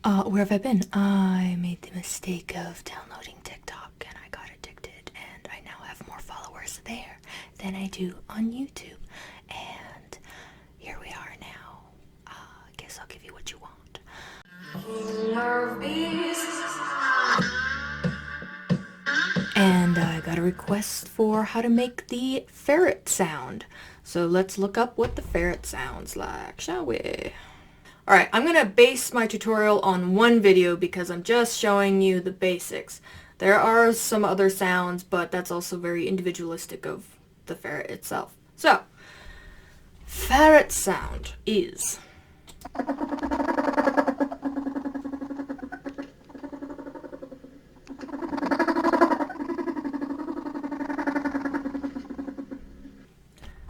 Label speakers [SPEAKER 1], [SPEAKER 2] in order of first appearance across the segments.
[SPEAKER 1] Where have I been? I made the mistake of downloading TikTok and I got addicted and I now have more followers there than I do on YouTube. And here we are now. I guess I'll give you what you want. And I got a request for how to make the ferret sound. So let's look up what the ferret sounds like, shall we? Alright, I'm going to base my tutorial on one video because I'm just showing you the basics. There are some other sounds, but that's also very individualistic of the ferret itself. So, ferret sound is...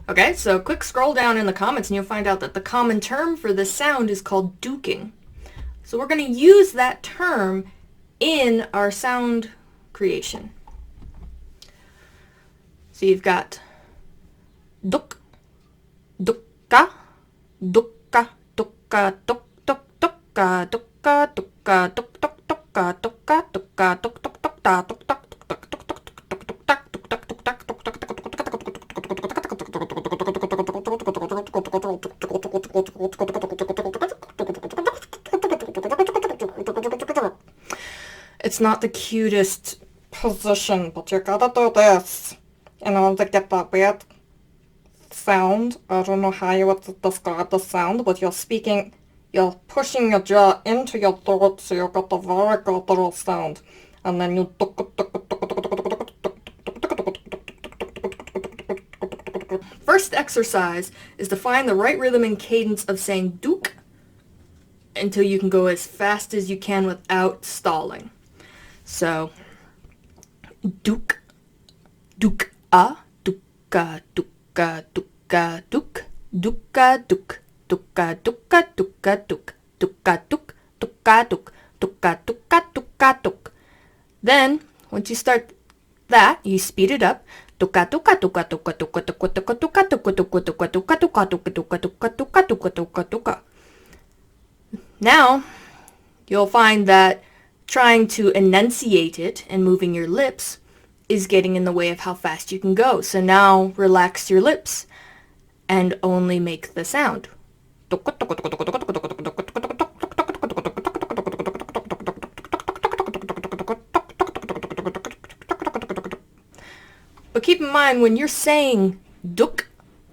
[SPEAKER 1] Okay, so quick scroll down in the comments and you'll find out that the common term for this sound is called dooking. So we're going to use that term in our sound creation. So you've got dook, dooka, dooka, dooka, dook, dook, dooka, dooka, dooka, dook, dook, dooka, dooka, dooka, dook, dook, dooka, dook, dook. It's not the cutest position, but you gotta do this in order to get that weird sound. I don't know how you would describe the sound, but you're pushing your jaw into your throat, so you got the very guttural sound. And then you First exercise is to find the right rhythm and cadence of saying dook until you can go as fast as you can without stalling. So, dook, dook, dooka, dooka, dooka, dook, dooka, dook, dooka, dooka, dooka, dook, dooka, dook, dooka, dook, dooka, dooka, dooka, dook. Then, once you start that, you speed it up. Dooka, dooka, dooka, dooka, dooka, dooka, dooka, dooka, dooka, dooka, dooka, dooka, dooka, dooka, dooka, dooka, dooka, dooka, dooka. Now, you'll find that trying to enunciate it and moving your lips is getting in the way of how fast you can go. So now relax your lips and only make the sound. But keep in mind, when you're saying dook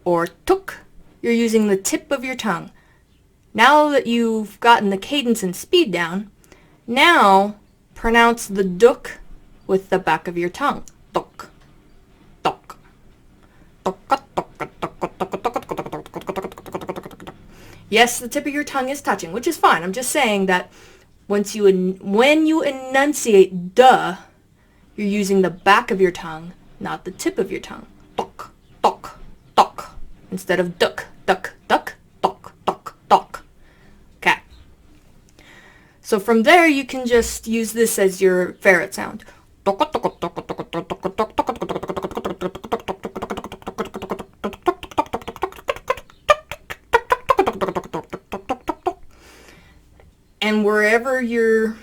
[SPEAKER 1] or tuk, you're using the tip of your tongue. Now that you've gotten the cadence and speed down, now pronounce the dook with the back of your tongue. Dook, dook, yes, the tip of your tongue is touching, which is fine. I'm just saying that when you enunciate duh, you're using the back of your tongue, not the tip of your tongue. Dook, dook, dook, instead of duck, duck, duck, dook, dook, dook. Okay. So from there, you can just use this as your ferret sound. And wherever you're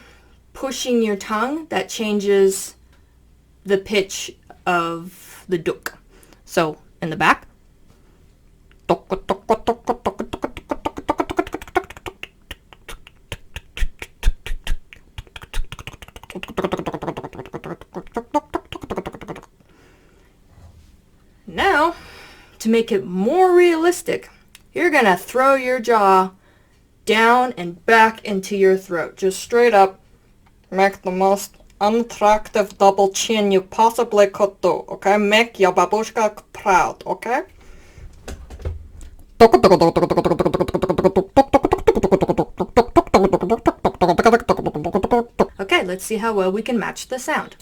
[SPEAKER 1] pushing your tongue, that changes the pitch of the dook. So in the back. Now, to make it more realistic, you're gonna throw your jaw down and back into your throat. Just straight up. Make the most unattractive double chin you possibly could do, okay? Make your babushka proud, okay? Okay, let's see how well we can match the sound.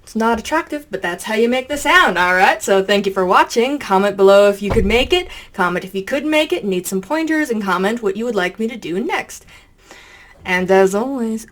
[SPEAKER 1] It's not attractive, but that's how you make the sound, alright? So thank you for watching. Comment below if you could make it. Comment if you couldn't make it, need some pointers, and comment what you would like me to do next. And as always,